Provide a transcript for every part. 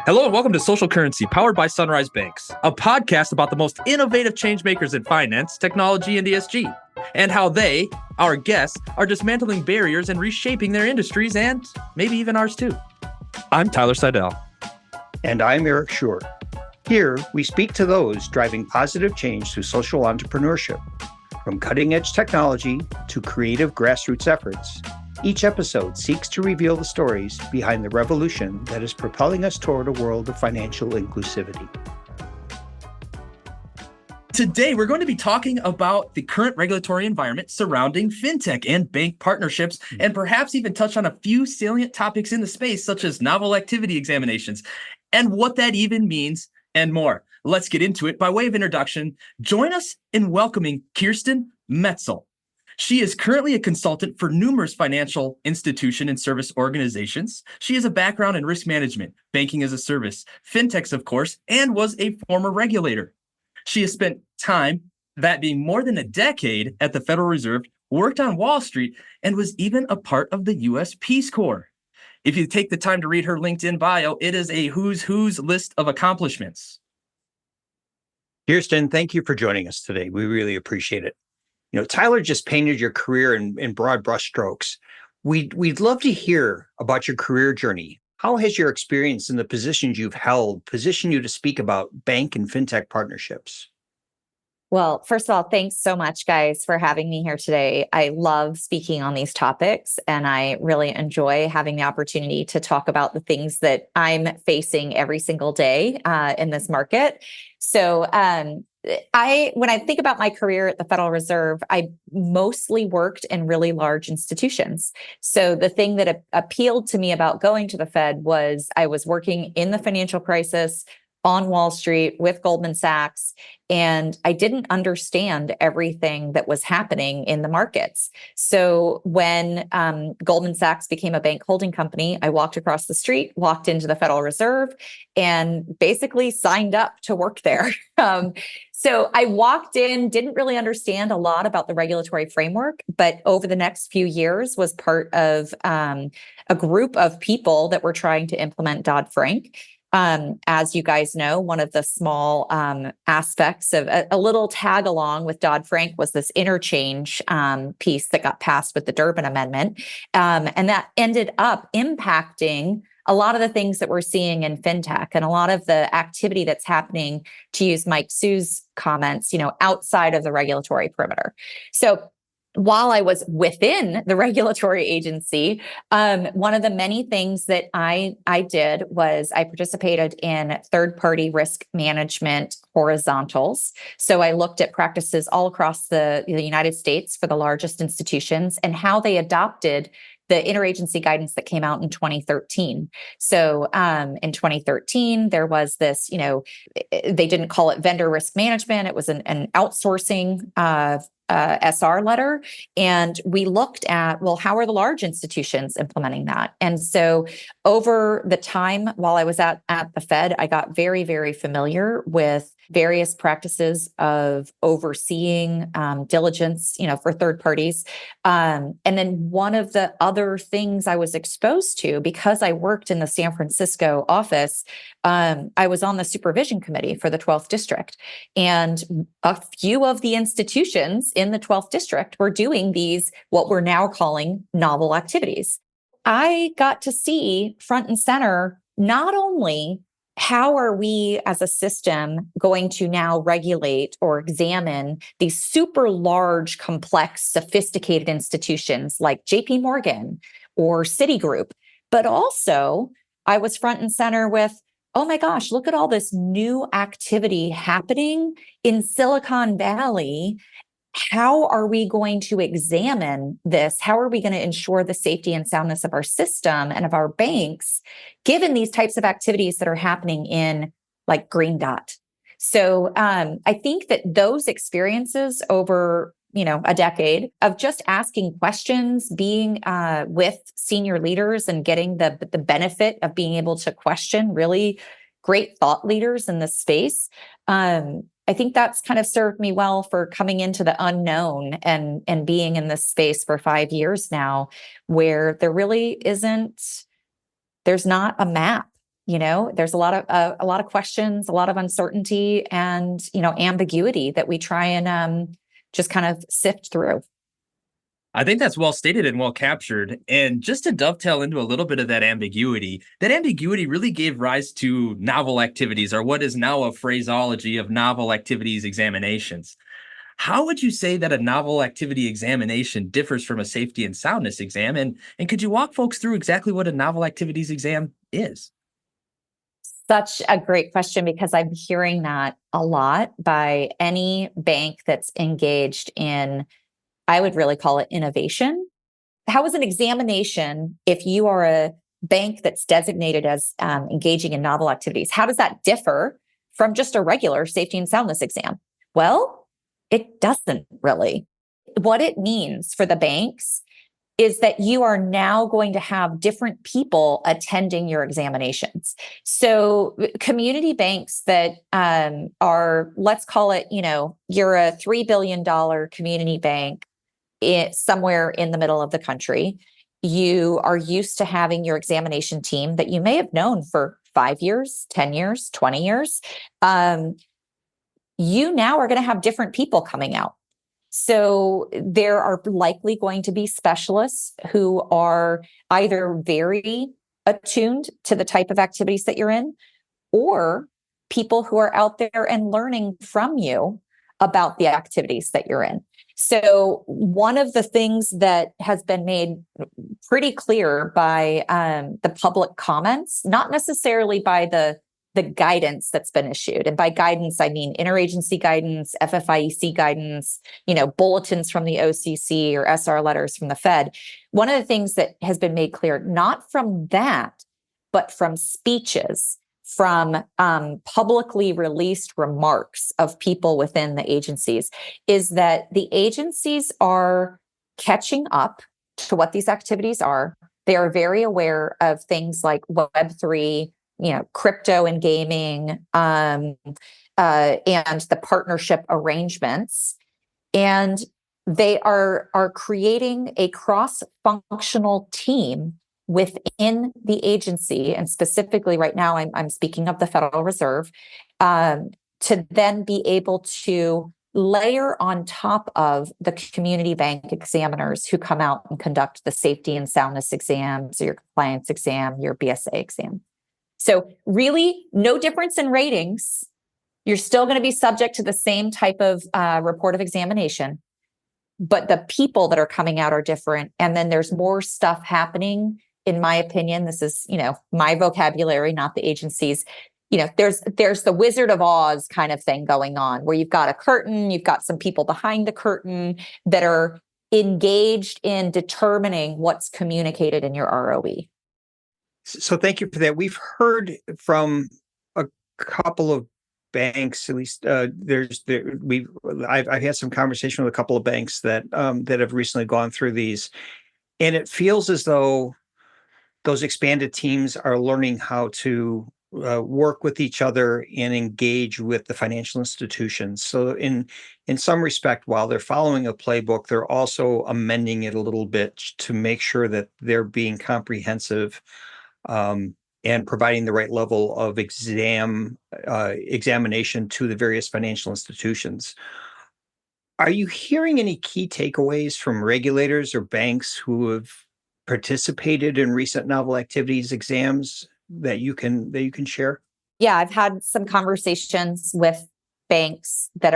Hello and welcome to Social Currency, powered by Sunrise Banks, a podcast about the most innovative changemakers in finance, technology, and ESG, and how they, our guests, are dismantling barriers and reshaping their industries and maybe even ours too. I'm Tyler Seidel. And I'm Eric Schur. Here, we speak to those driving positive change through social entrepreneurship. From cutting-edge technology to creative grassroots efforts, each episode seeks to reveal the stories behind the revolution that is propelling us toward a world of financial inclusivity. Today, we're going to be talking about the current regulatory environment surrounding fintech and bank partnerships, and perhaps even touch on a few salient topics in the space, such as novel activity examinations, and what that even means, and more. Let's get into it. By way of introduction, join us in welcoming Kirsten Muetzel. She is currently a consultant for numerous financial institution and service organizations. She has a background in risk management, banking as a service, fintechs, of course, and was a former regulator. She has spent time, that being more than a decade, at the Federal Reserve, worked on Wall Street, and was even a part of the U.S. Peace Corps. If you take the time to read her LinkedIn bio, it is a who's who's list of accomplishments. Kirsten, thank you for joining us today. We really appreciate it. Tyler just painted your career in broad brushstrokes. We'd love to hear about your career journey. How has your experience in the positions you've held positioned you to speak about bank and fintech partnerships? Well, first of all, thanks so much, guys, for having me here today. I love speaking on these topics, and I really enjoy having the opportunity to talk about the things that I'm facing every single day in this market. So when I think about my career at the Federal Reserve, I mostly worked in really large institutions. So the thing that appealed to me about going to the Fed was I was working in the financial crisis on Wall Street with Goldman Sachs, and I didn't understand everything that was happening in the markets. So when Goldman Sachs became a bank holding company, I walked across the street, walked into the Federal Reserve, and basically signed up to work there. So I walked in, didn't really understand a lot about the regulatory framework, but over the next few years was part of a group of people that were trying to implement Dodd-Frank. As you guys know, one of the small aspects of a little tag along with Dodd-Frank was this interchange piece that got passed with the Durbin Amendment. And that ended up impacting a lot of the things that we're seeing in fintech and a lot of the activity that's happening, to use Mike Sue's comments, outside of the regulatory perimeter. So while I was within the regulatory agency, one of the many things that I did was I participated in third-party risk management horizontals. So I looked at practices all across the United States for the largest institutions and how they adopted the interagency guidance that came out in 2013. So in 2013, there was this, they didn't call it vendor risk management. It was an outsourcing SR letter. And we looked at, well, how are the large institutions implementing that? And so over the time while I was at the Fed, I got very, very familiar with various practices of overseeing diligence, for third parties. And then one of the other things I was exposed to, because I worked in the San Francisco office, I was on the supervision committee for the 12th district. And a few of the institutions in the 12th district were doing these, what we're now calling novel activities. I got to see front and center, not only how are we as a system going to now regulate or examine these super large, complex, sophisticated institutions like JP Morgan or Citigroup, but also I was front and center with, oh my gosh, look at all this new activity happening in Silicon Valley. How are we going to examine this? How are we going to ensure the safety and soundness of our system and of our banks, given these types of activities that are happening in like Green Dot? So I think that those experiences over, a decade of just asking questions, being with senior leaders and getting the benefit of being able to question really great thought leaders in this space, I think that's kind of served me well for coming into the unknown and being in this space for 5 years now, where there really isn't, there's not a map There's a lot of questions, a lot of uncertainty, and ambiguity that we try and just kind of sift through. I think that's well stated and well captured. And just to dovetail into a little bit of that ambiguity really gave rise to novel activities, or what is now a phraseology of novel activities examinations. How would you say that a novel activity examination differs from a safety and soundness exam? And could you walk folks through exactly what a novel activities exam is? Such a great question, because I'm hearing that a lot by any bank that's engaged in, I would really call it innovation. How is an examination, if you are a bank that's designated as engaging in novel activities, how does that differ from just a regular safety and soundness exam? Well, it doesn't really. What it means for the banks is that you are now going to have different people attending your examinations. So community banks that are, let's call it, you're a $3 billion community bank somewhere in the middle of the country. You are used to having your examination team that you may have known for 5 years, 10 years, 20 years. You now are going to have different people coming out. So there are likely going to be specialists who are either very attuned to the type of activities that you're in, or people who are out there and learning from you about the activities that you're in. So one of the things that has been made pretty clear by the public comments, not necessarily by the guidance that's been issued. And by guidance, I mean interagency guidance, FFIEC guidance, bulletins from the OCC or SR letters from the Fed. One of the things that has been made clear, not from that, but from speeches, from publicly released remarks of people within the agencies, is that the agencies are catching up to what these activities are. They are very aware of things like Web3, crypto and gaming, and the partnership arrangements. And they are creating a cross-functional team within the agency, and specifically right now, I'm speaking of the Federal Reserve, to then be able to layer on top of the community bank examiners who come out and conduct the safety and soundness exams, your compliance exam, your BSA exam. So really no difference in ratings. You're still going to be subject to the same type of report of examination, but the people that are coming out are different. And then there's more stuff happening, in my opinion. This is, my vocabulary, not the agency's. There's the Wizard of Oz kind of thing going on, where you've got a curtain, you've got some people behind the curtain that are engaged in determining what's communicated in your ROE. So thank you for that. We've heard from a couple of banks, at least I've had some conversation with a couple of banks that have recently gone through these, and it feels as though those expanded teams are learning how to work with each other and engage with the financial institutions. So in some respect, while they're following a playbook, they're also amending it a little bit to make sure that they're being comprehensive and providing the right level of examination to the various financial institutions. Are you hearing any key takeaways from regulators or banks who have participated in recent novel activities exams that you can share? Yeah, I've had some conversations with banks that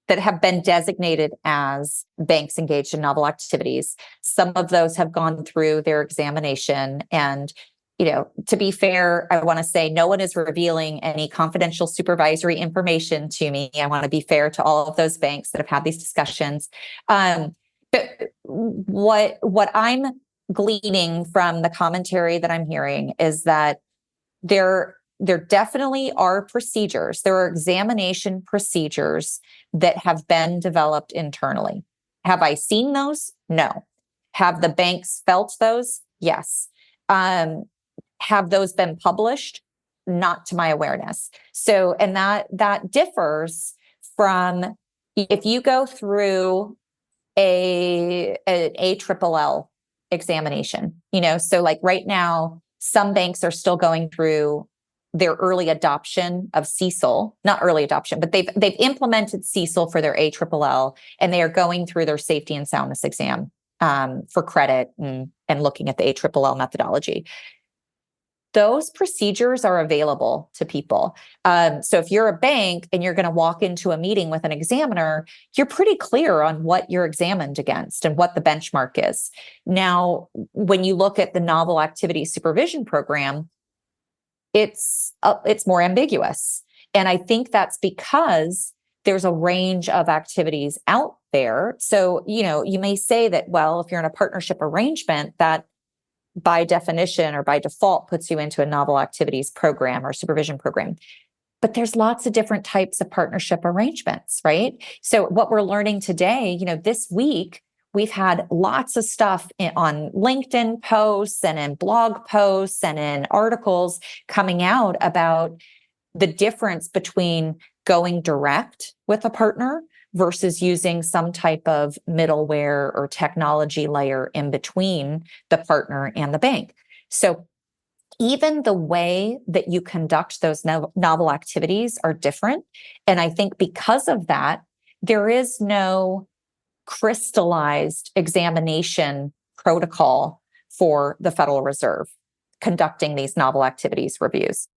have been designated as banks engaged in novel activities. Some of those have gone through their examination. And, to be fair, I want to say no one is revealing any confidential supervisory information to me. I want to be fair to all of those banks that have had these discussions. But what I'm gleaning from the commentary that I'm hearing is that there definitely are procedures. There are examination procedures that have been developed internally. Have I seen those? No. Have the banks felt those? Yes. Have those been published? Not to my awareness. So, and that differs from if you go through an ALLL examination, so like right now, Some banks are still going through their early adoption of CECL, not early adoption, but they've implemented CECL for their ALLL, and they are going through their safety and soundness exam for credit and looking at the ALLL methodology. Those procedures are available to people. So if you're a bank and you're going to walk into a meeting with an examiner, you're pretty clear on what you're examined against and what the benchmark is. Now, when you look at the novel activity supervision program, it's more ambiguous. And I think that's because there's a range of activities out there. So, you may say that, well, if you're in a partnership arrangement, that by definition or by default puts you into a novel activities program or supervision program. But there's lots of different types of partnership arrangements, right? So what we're learning today, this week, we've had lots of stuff on LinkedIn posts and in blog posts and in articles coming out about the difference between going direct with a partner versus using some type of middleware or technology layer in between the partner and the bank. So even the way that you conduct those novel activities are different. And I think because of that, there is no crystallized examination protocol for the Federal Reserve conducting these novel activities reviews.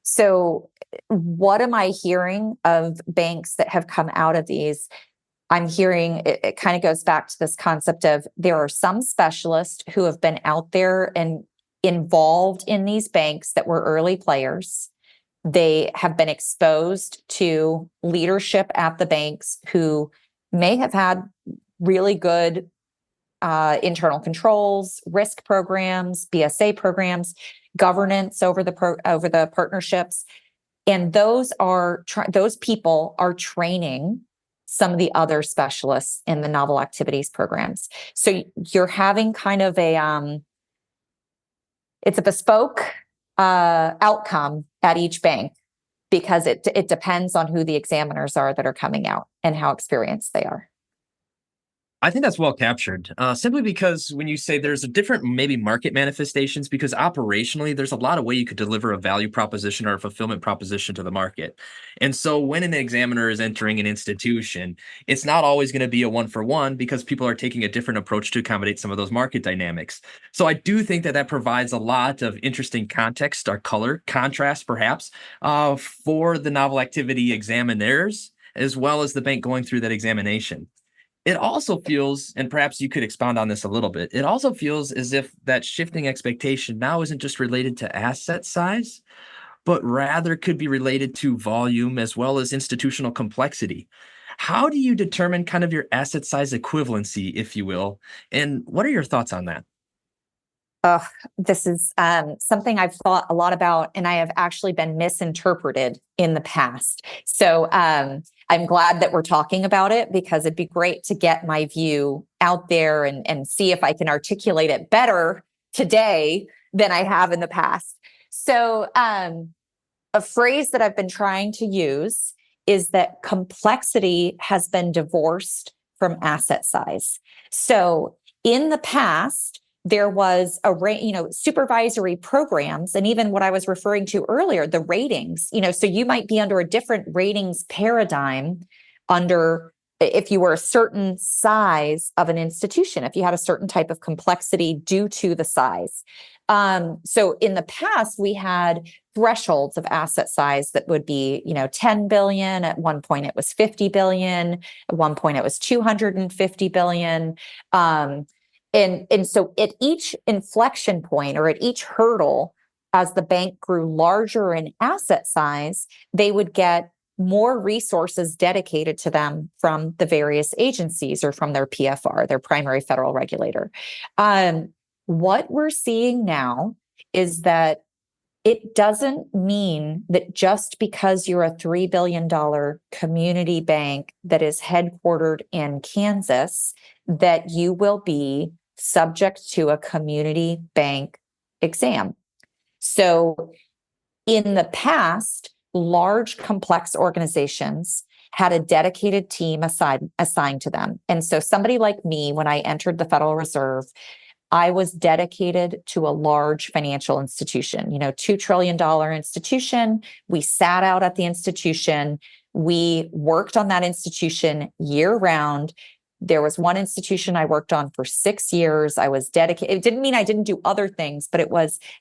So what am I hearing of banks that have come out of these? I'm hearing it kind of goes back to this concept of there are some specialists who have been out there and involved in these banks that were early players. They have been exposed to leadership at the banks who may have had really good internal controls, risk programs, BSA programs, governance over the partnerships, and those people are training some of the other specialists in the novel activities programs. So you're having kind of it's a bespoke outcome at each bank because it depends on who the examiners are that are coming out and how experienced they are. I think that's well captured. Simply because when you say there's a different maybe market manifestations, because operationally there's a lot of way you could deliver a value proposition or a fulfillment proposition to the market. And so when an examiner is entering an institution, it's not always going to be a one for one because people are taking a different approach to accommodate some of those market dynamics. So I do think that provides a lot of interesting context or color contrast, perhaps, for the novel activity examiners, as well as the bank going through that examination. It also feels, and perhaps you could expound on this a little bit, it also feels as if that shifting expectation now isn't just related to asset size, but rather could be related to volume as well as institutional complexity. How do you determine kind of your asset size equivalency, if you will? And what are your thoughts on that? This is something I've thought a lot about, and I have actually been misinterpreted in the past. So I'm glad that we're talking about it because it'd be great to get my view out there and see if I can articulate it better today than I have in the past. So a phrase that I've been trying to use is that complexity has been divorced from asset size. So in the past, there was supervisory programs, and even what I was referring to earlier, the ratings, so you might be under a different ratings paradigm if you were a certain size of an institution, if you had a certain type of complexity due to the size. So in the past, we had thresholds of asset size that would be, 10 billion. At one point, it was 50 billion. At one point, it was 250 billion. And so at each inflection point or at each hurdle, as the bank grew larger in asset size, they would get more resources dedicated to them from the various agencies or from their PFR, their primary federal regulator. What we're seeing now is that it doesn't mean that just because you're a $3 billion community bank that is headquartered in Kansas, that you will be subject to a community bank exam. So in the past, large complex organizations had a dedicated team assigned to them. And so somebody like me, when I entered the Federal Reserve, I was dedicated to a large financial institution, $2 trillion institution. We sat out at the institution. We worked on that institution year round. There was one institution I worked on for 6 years. I was dedicated. It didn't mean I didn't do other things, but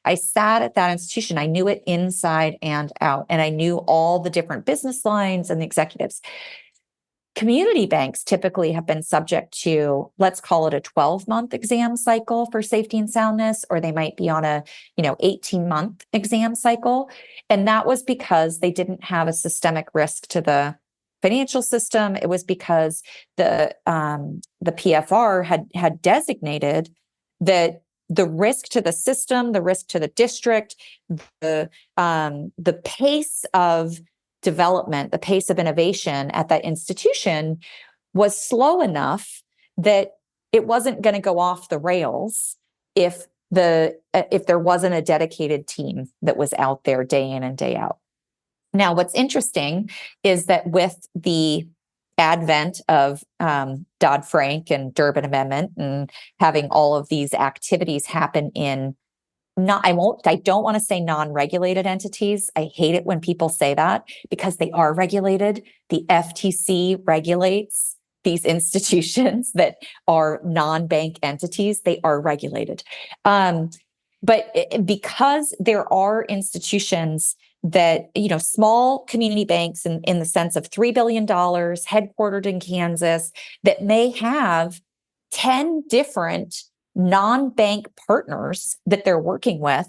I sat at that institution. I knew it inside and out, and I knew all the different business lines and the executives. Community banks typically have been subject to, let's call it a 12-month exam cycle for safety and soundness, or they might be on a 18-month exam cycle. And that was because they didn't have a systemic risk to the financial system. It was because the PFR had designated that the risk to the system, the risk to the district, the pace of development, the pace of innovation at that institution was slow enough that it wasn't going to go off the rails if there wasn't a dedicated team that was out there day in and day out. Now, what's interesting is that with the advent of Dodd-Frank and Durbin Amendment and having all of these activities happen in I don't want to say non-regulated entities. I hate it when people say that because they are regulated. The FTC regulates these institutions that are non-bank entities. They are regulated. But because there are institutions that, small community banks in the sense of $3 billion headquartered in Kansas that may have 10 different non-bank partners that they're working with.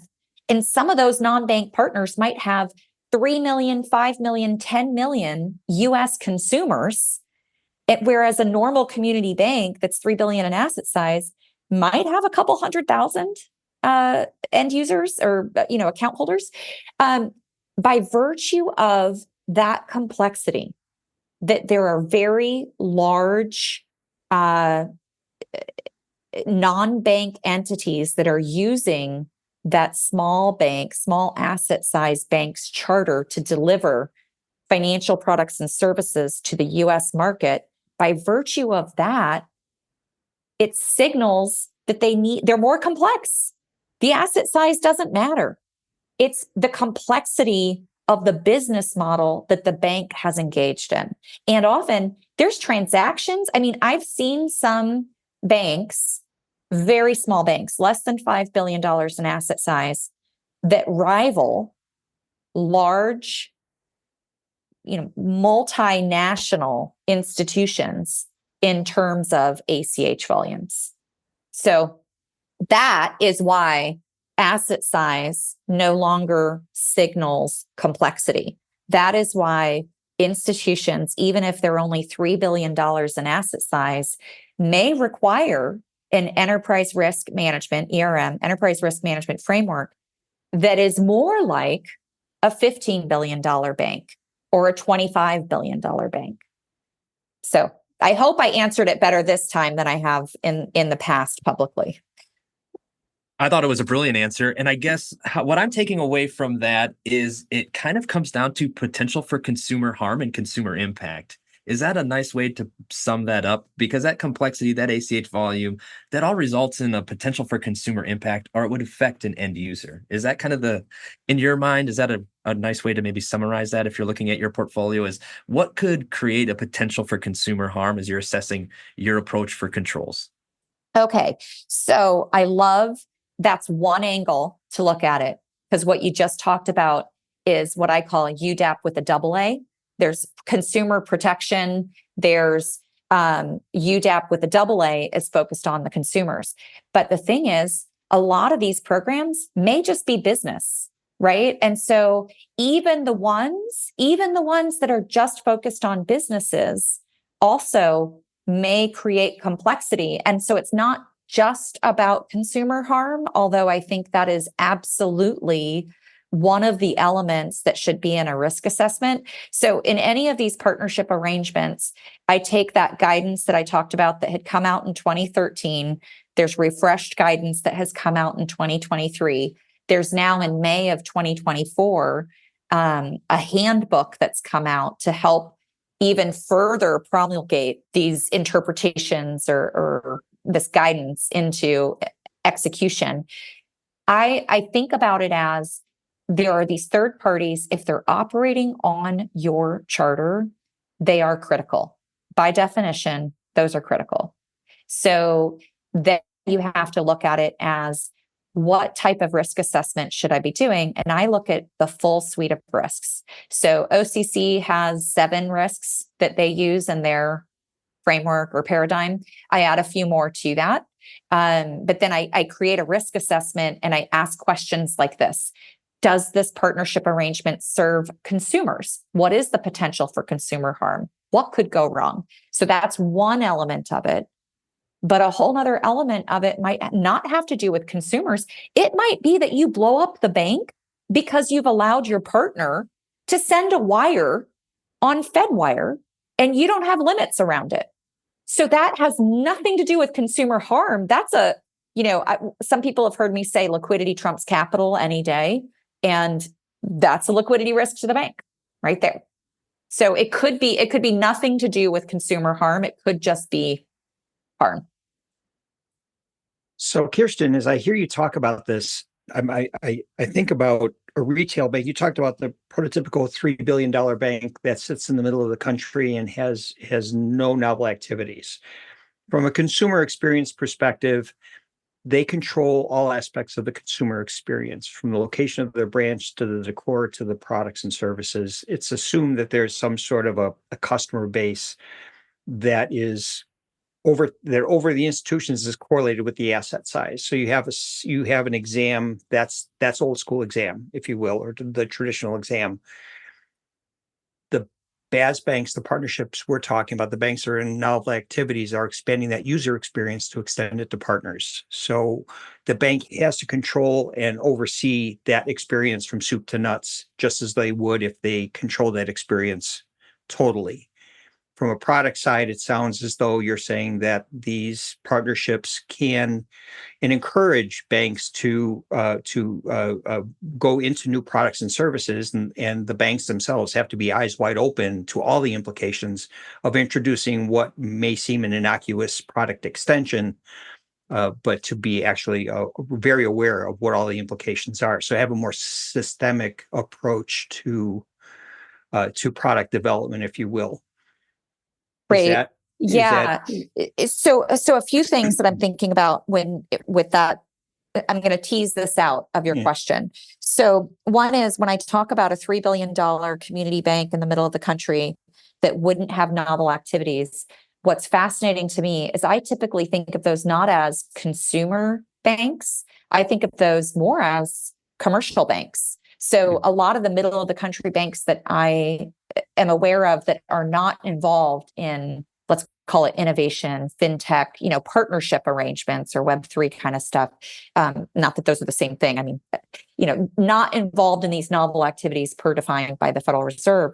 And some of those non-bank partners might have 3 million, 5 million, 10 million US consumers. Whereas a normal community bank that's 3 billion in asset size might have a couple 100,000 end users or, account holders. By virtue of that complexity, that there are very large non-bank entities that are using that small asset size bank's charter to deliver financial products and services to the US market. By virtue of that, it signals that they're more complex. The asset size doesn't matter. It's the complexity of the business model that the bank has engaged in. And often there's transactions. I mean, I've seen some banks, very small banks, less than $5 billion in asset size, that rival large, multinational institutions in terms of ACH volumes. So that is why asset size no longer signals complexity. That is why institutions, even if they're only $3 billion in asset size, may require an enterprise risk management, ERM, enterprise risk management framework that is more like a $15 billion bank or a $25 billion bank. So I hope I answered it better this time than I have in the past publicly. I thought it was a brilliant answer. And I guess what I'm taking away from that is it kind of comes down to potential for consumer harm and consumer impact. Is that a nice way to sum that up? Because that complexity, that ACH volume, that all results in a potential for consumer impact, or it would affect an end user. Is that kind of in your mind, is that a nice way to maybe summarize that if you're looking at your portfolio? Is what could create a potential for consumer harm as you're assessing your approach for controls? Okay, so that's one angle to look at it, because what you just talked about is what I call UDAP with a double A. There's consumer protection. There's UDAP with a double A is focused on the consumers. But the thing is, a lot of these programs may just be business, right? And so even the ones that are just focused on businesses also may create complexity. And so it's not just about consumer harm, although I think that is absolutely one of the elements that should be in a risk assessment. So in any of these partnership arrangements, I take that guidance that I talked about that had come out in 2013. There's refreshed guidance that has come out in 2023. There's now in May of 2024, a handbook that's come out to help even further promulgate these interpretations or this guidance into execution. I think about it as there are these third parties. If they're operating on your charter, they are critical. By definition, those are critical. So then you have to look at it as, what type of risk assessment should I be doing? And I look at the full suite of risks. So OCC has 7 risks that they use in their framework or paradigm. I add a few more to that. But then I create a risk assessment and I ask questions like this. Does this partnership arrangement serve consumers? What is the potential for consumer harm? What could go wrong? So that's one element of it. But a whole other element of it might not have to do with consumers. It might be that you blow up the bank because you've allowed your partner to send a wire on FedWire and you don't have limits around it. So that has nothing to do with consumer harm. That's some people have heard me say liquidity trumps capital any day. And that's a liquidity risk to the bank right there. So it could be nothing to do with consumer harm. It could just be harm. So, Kirsten, as I hear you talk about this, I think about a retail bank. You talked about the prototypical $3 billion bank that sits in the middle of the country and has no novel activities. From a consumer experience perspective, they control all aspects of the consumer experience, from the location of their branch to the decor to the products and services. It's assumed that there's some sort of a customer base that is over the institutions is correlated with the asset size. So you have an exam that's old school exam, if you will, or the traditional exam. The BAS banks, the partnerships we're talking about, the banks that are in novel activities, are expanding that user experience to extend it to partners. So the bank has to control and oversee that experience from soup to nuts, just as they would if they control that experience totally. From a product side, it sounds as though you're saying that these partnerships can and encourage banks to go into new products and services, and the banks themselves have to be eyes wide open to all the implications of introducing what may seem an innocuous product extension, but to be actually very aware of what all the implications are. So have a more systemic approach to product development, if you will. Right. So a few things that I'm thinking about with that, I'm going to tease this out of your question. So one is, when I talk about a $3 billion community bank in the middle of the country that wouldn't have novel activities, what's fascinating to me is I typically think of those not as consumer banks. I think of those more as commercial banks. So a lot of the middle of the country banks that I am aware of that are not involved in, let's call it innovation, fintech, partnership arrangements or Web3 kind of stuff. Not that those are the same thing. I mean, not involved in these novel activities per defined by the Federal Reserve.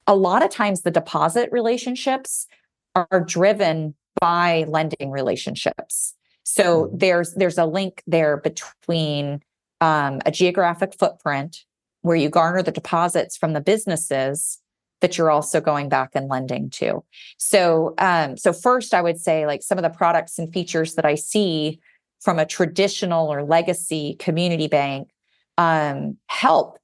A lot of times the deposit relationships are driven by lending relationships. So there's a link there between a geographic footprint where you garner the deposits from the businesses that you're also going back and lending to. So first I would say, like, some of the products and features that I see from a traditional or legacy community bank help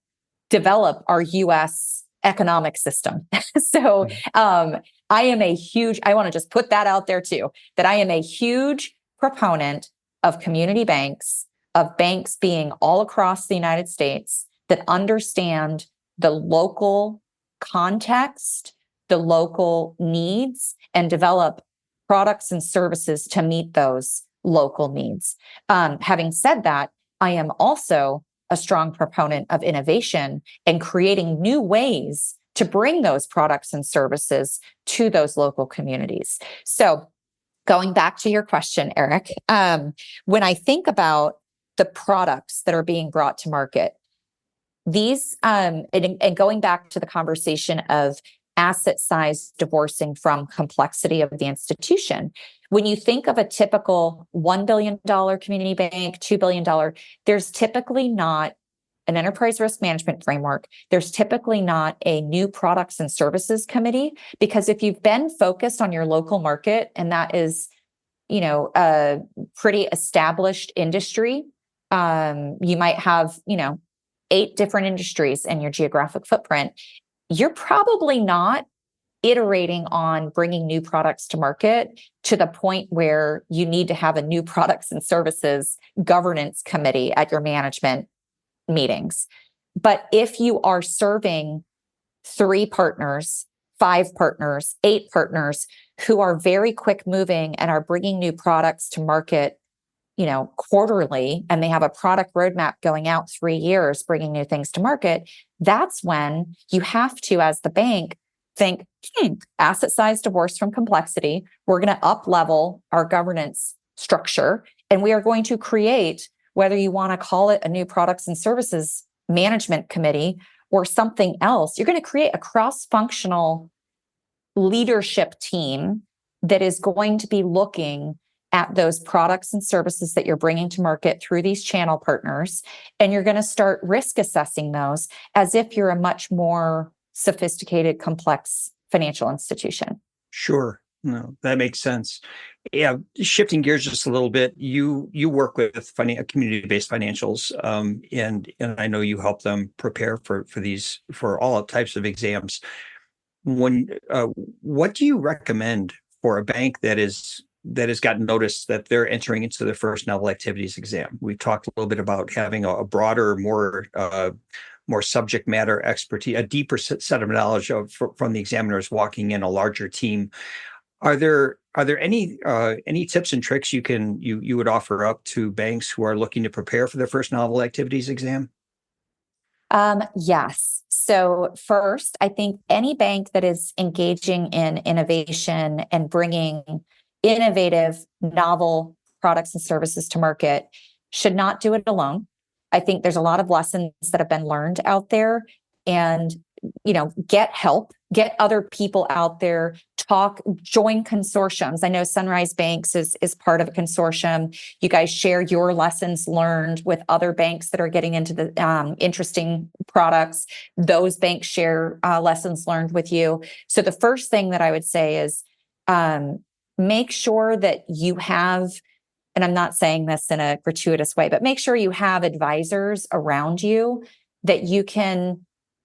develop our US economic system. So I want to just put that out there too, that I am a huge proponent of community banks, of banks being all across the United States that understand the local context, the local needs, and develop products and services to meet those local needs. Having said that, I am also a strong proponent of innovation and creating new ways to bring those products and services to those local communities. So going back to your question, Eric, when I think about the products that are being brought to market, these, and going back to the conversation of asset size divorcing from complexity of the institution, when you think of a typical $1 billion community bank, $2 billion, there's typically not an enterprise risk management framework. There's typically not a new products and services committee, because if you've been focused on your local market, and that is, a pretty established industry. You might have, 8 different industries in your geographic footprint. You're probably not iterating on bringing new products to market to the point where you need to have a new products and services governance committee at your management meetings. But if you are serving 3 partners, 5 partners, 8 partners who are very quick moving and are bringing new products to market, quarterly, and they have a product roadmap going out 3 years, bringing new things to market, that's when you have to, as the bank, think, asset size divorced from complexity. We're going to up level our governance structure, and we are going to create, whether you want to call it a new products and services management committee or something else, you're going to create a cross-functional leadership team that is going to be looking at those products and services that you're bringing to market through these channel partners. And you're going to start risk assessing those as if you're a much more sophisticated, complex financial institution. Sure. No, that makes sense. Yeah, shifting gears just a little bit, you work with community-based financials, and I know you help them prepare for all types of exams. What do you recommend for a bank that has gotten notice that they're entering into their first novel activities exam? We talked a little bit about having a broader, more subject matter expertise, a deeper set of knowledge from the examiners walking in, a larger team. Are there any tips and tricks you would offer up to banks who are looking to prepare for their first novel activities exam? Yes. So first, I think any bank that is engaging in innovation and bringing innovative, novel products and services to market should not do it alone. I think there's a lot of lessons that have been learned out there, and, get help, get other people out there, join consortiums. I know Sunrise Banks is part of a consortium. You guys share your lessons learned with other banks that are getting into the interesting products. Those banks share lessons learned with you. So the first thing that I would say is make sure that you have, and I'm not saying this in a gratuitous way, but make sure you have advisors around you that you can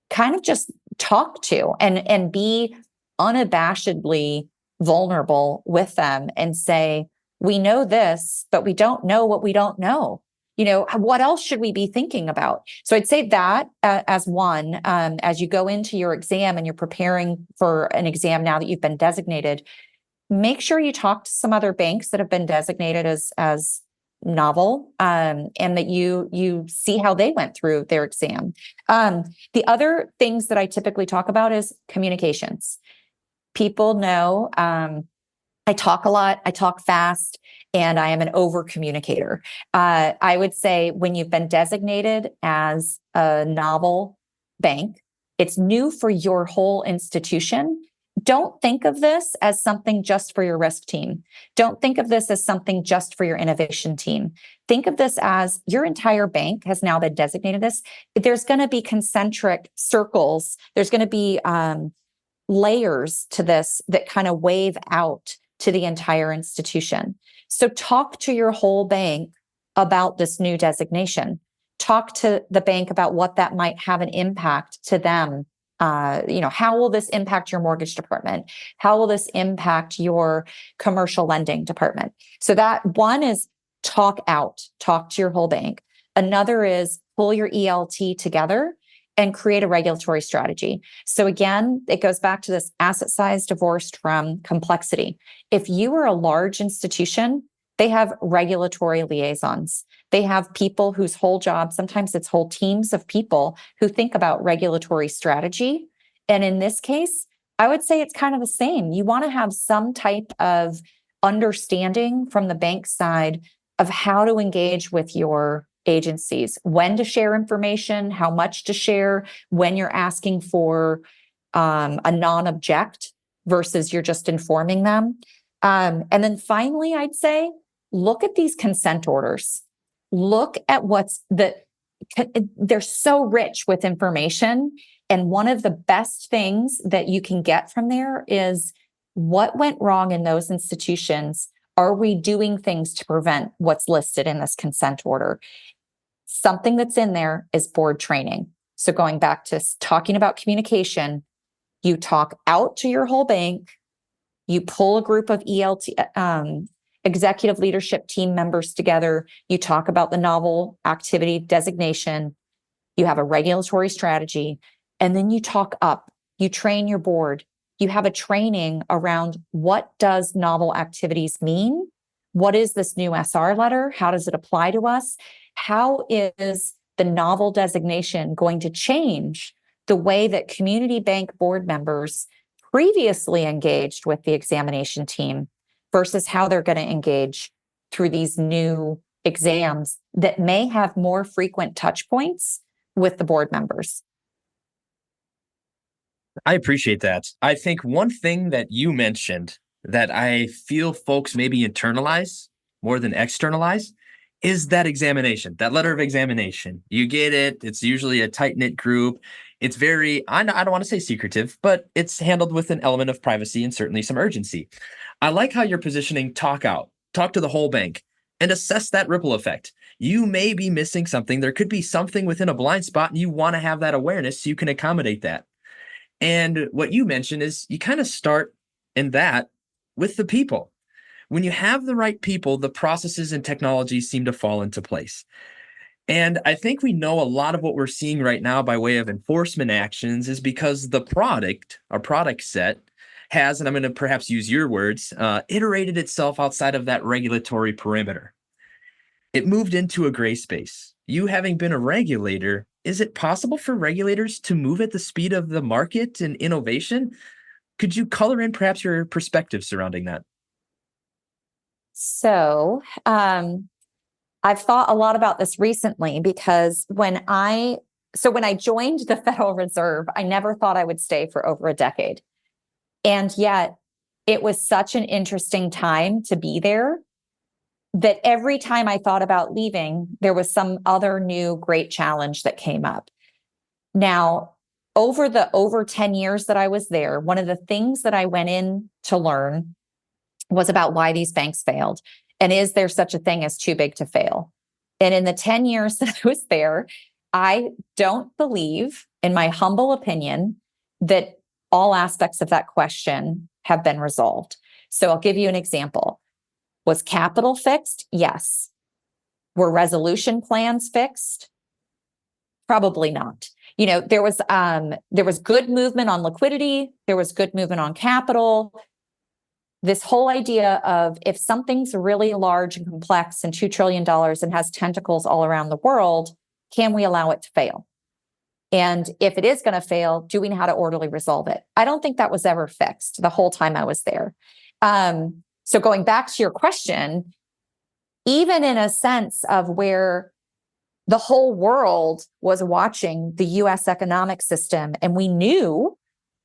kind of just talk to and be unabashedly vulnerable with them and say, we know this, but we don't know what we don't know. What else should we be thinking about? So I'd say that as one, as you go into your exam and you're preparing for an exam now that you've been designated, make sure you talk to some other banks that have been designated as novel, and that you see how they went through their exam. The other things that I typically talk about is communications. People know I talk a lot, I talk fast, and I am an over communicator. I would say when you've been designated as a novel bank, it's new for your whole institution. Don't think of this as something just for your risk team. Don't think of this as something just for your innovation team. Think of this as your entire bank has now been designated this. There's going to be concentric circles. There's going to be layers to this that kind of wave out to the entire institution. So talk to your whole bank about this new designation. Talk to the bank about what that might have an impact to them. How will this impact your mortgage department? How will this impact your commercial lending department? So that one is talk to your whole bank. Another is pull your ELT together and create a regulatory strategy. So again, it goes back to this asset size divorced from complexity. If you are a large institution, they have regulatory liaisons. They have people whose whole job, sometimes it's whole teams of people who think about regulatory strategy. And in this case, I would say it's kind of the same. You want to have some type of understanding from the bank side of how to engage with your agencies, when to share information, how much to share, when you're asking for a non-object versus you're just informing them. And then finally, I'd say, look at these consent orders. Look at they're so rich with information. And one of the best things that you can get from there is what went wrong in those institutions Are we doing things to prevent what's listed in this consent order? Something that's in there is board training. So going back to talking about communication, you talk out to your whole bank, you pull a group of ELT, executive leadership team members together, you talk about the novel activity designation, you have a regulatory strategy, and then you talk up, you train your board, you have a training around what does novel activities mean? What is this new SR letter? How does it apply to us? How is the novel designation going to change the way that community bank board members previously engaged with the examination team versus how they're going to engage through these new exams that may have more frequent touch points with the board members? I appreciate that. I think one thing that you mentioned that I feel folks maybe internalize more than externalize is that examination, that letter of examination. You get it. It's usually a tight knit group. It's very, I don't want to say secretive, but it's handled with an element of privacy and certainly some urgency. I like how you're positioning talk out, talk to the whole bank, and assess that ripple effect. You may be missing something. There could be something within a blind spot, and you want to have that awareness so you can accommodate that. And what you mentioned is you kind of start in that with the people. When you have the right people, the processes and technologies seem to fall into place. And I think we know a lot of what we're seeing right now by way of enforcement actions is because the product, our product set, has, and I'm going to perhaps use your words, iterated itself outside of that regulatory perimeter. It moved into a gray space. You having been a regulator, is it possible for regulators to move at the speed of the market and innovation? Could you color in perhaps your perspective surrounding that? So, I've thought a lot about this recently because when I joined the Federal Reserve, I never thought I would stay for over a decade. And yet it was such an interesting time to be there that every time I thought about leaving, there was some other new great challenge that came up. Now, over 10 years that I was there, one of the things that I went in to learn was about why these banks failed. And is there such a thing as too big to fail? And in the 10 years that I was there, I don't believe, in my humble opinion, that all aspects of that question have been resolved. So I'll give you an example. Was capital fixed? Yes. Were resolution plans fixed? Probably not. There was good movement on liquidity. There was good movement on capital. This whole idea of if something's really large and complex and $2 trillion and has tentacles all around the world, can we allow it to fail? And if it is going to fail, do we know how to orderly resolve it? I don't think that was ever fixed the whole time I was there. So going back to your question, even in a sense of where the whole world was watching the US economic system and we knew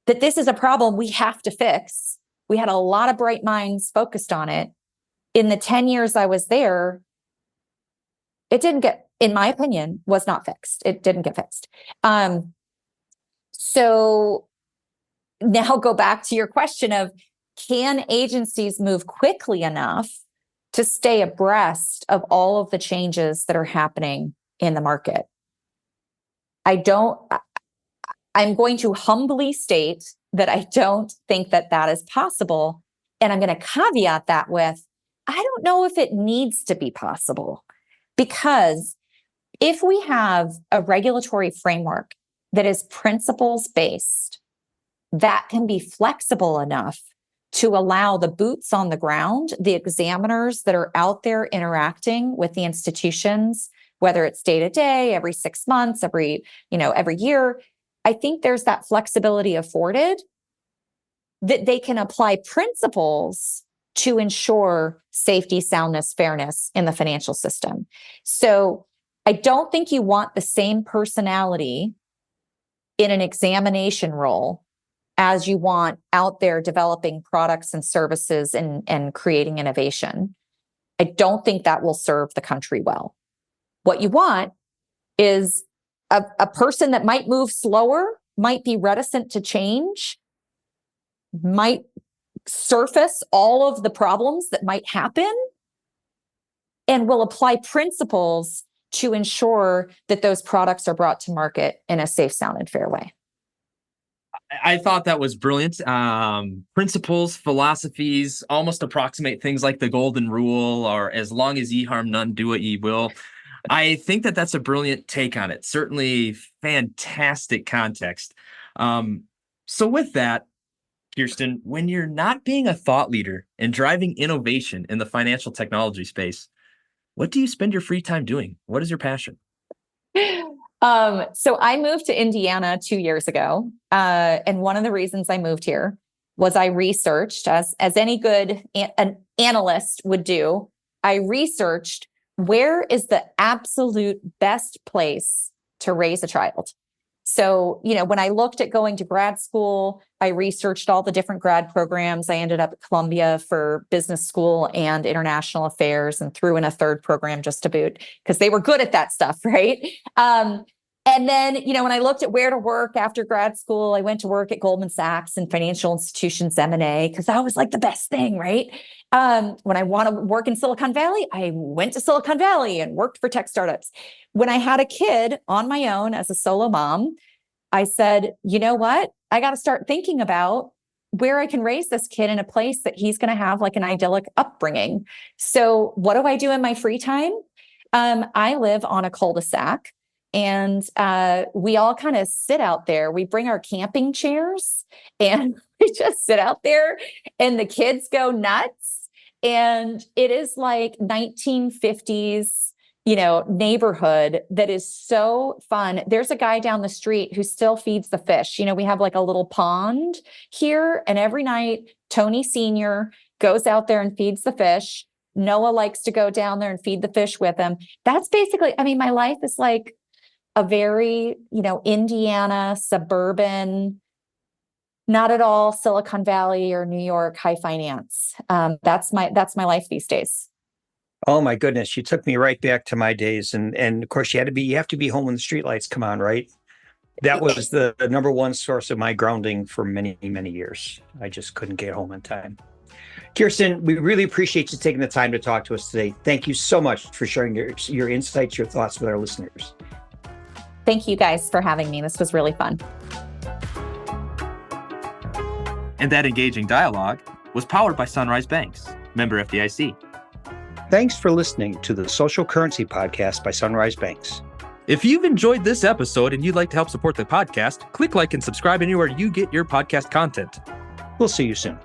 that this is a problem we have to fix, we had a lot of bright minds focused on it. In the 10 years I was there, it didn't get, in my opinion, was not fixed. It didn't get fixed. So now go back to your question of, can agencies move quickly enough to stay abreast of all of the changes that are happening in the market? I'm going to humbly state that I don't think that that is possible. And I'm going to caveat that with, I don't know if it needs to be possible. Because if we have a regulatory framework that is principles based, that can be flexible enough to allow the boots on the ground, the examiners that are out there interacting with the institutions, whether it's day to day, every 6 months, every year. I think there's that flexibility afforded that they can apply principles to ensure safety, soundness, fairness in the financial system. So I don't think you want the same personality in an examination role as you want out there developing products and services and creating innovation. I don't think that will serve the country well. What you want is a person that might move slower, might be reticent to change, might surface all of the problems that might happen and will apply principles to ensure that those products are brought to market in a safe, sound, and fair way. I thought that was brilliant. Principles, philosophies, almost approximate things like the golden rule, or as long as ye harm none, do what ye will. I think that that's a brilliant take on it. Certainly fantastic context. So with that, Kirsten, when you're not being a thought leader and driving innovation in the financial technology space, what do you spend your free time doing? What is your passion? So I moved to Indiana 2 years ago. And one of the reasons I moved here was I researched, as any good an analyst would do, I researched where is the absolute best place to raise a child. So, when I looked at going to grad school, I researched all the different grad programs. I ended up at Columbia for business school and international affairs, and threw in a third program just to boot because they were good at that stuff, right? And then, when I looked at where to work after grad school, I went to work at Goldman Sachs and financial institutions M&A because that was like the best thing, right? When I want to work in Silicon Valley, I went to Silicon Valley and worked for tech startups. When I had a kid on my own as a solo mom, I said, you know what? I got to start thinking about where I can raise this kid in a place that he's going to have like an idyllic upbringing. So what do I do in my free time? I live on a cul-de-sac. And we all kind of sit out there. We bring our camping chairs and we just sit out there and the kids go nuts. And it is like 1950s, neighborhood that is so fun. There's a guy down the street who still feeds the fish. We have like a little pond here. And every night, Tony Sr. goes out there and feeds the fish. Noah likes to go down there and feed the fish with him. That's basically, my life is like a very, Indiana, suburban, not at all Silicon Valley or New York high finance. That's my life these days. Oh my goodness, you took me right back to my days, and of course you have to be home when the streetlights come on, right? That was the number one source of my grounding for many, many years. I just couldn't get home in time. Kirsten, we really appreciate you taking the time to talk to us today. Thank you so much for sharing your insights, your thoughts with our listeners. Thank you guys for having me. This was really fun. And that engaging dialogue was powered by Sunrise Banks, member FDIC. Thanks for listening to the Social Currency Podcast by Sunrise Banks. If you've enjoyed this episode and you'd like to help support the podcast, click like and subscribe anywhere you get your podcast content. We'll see you soon.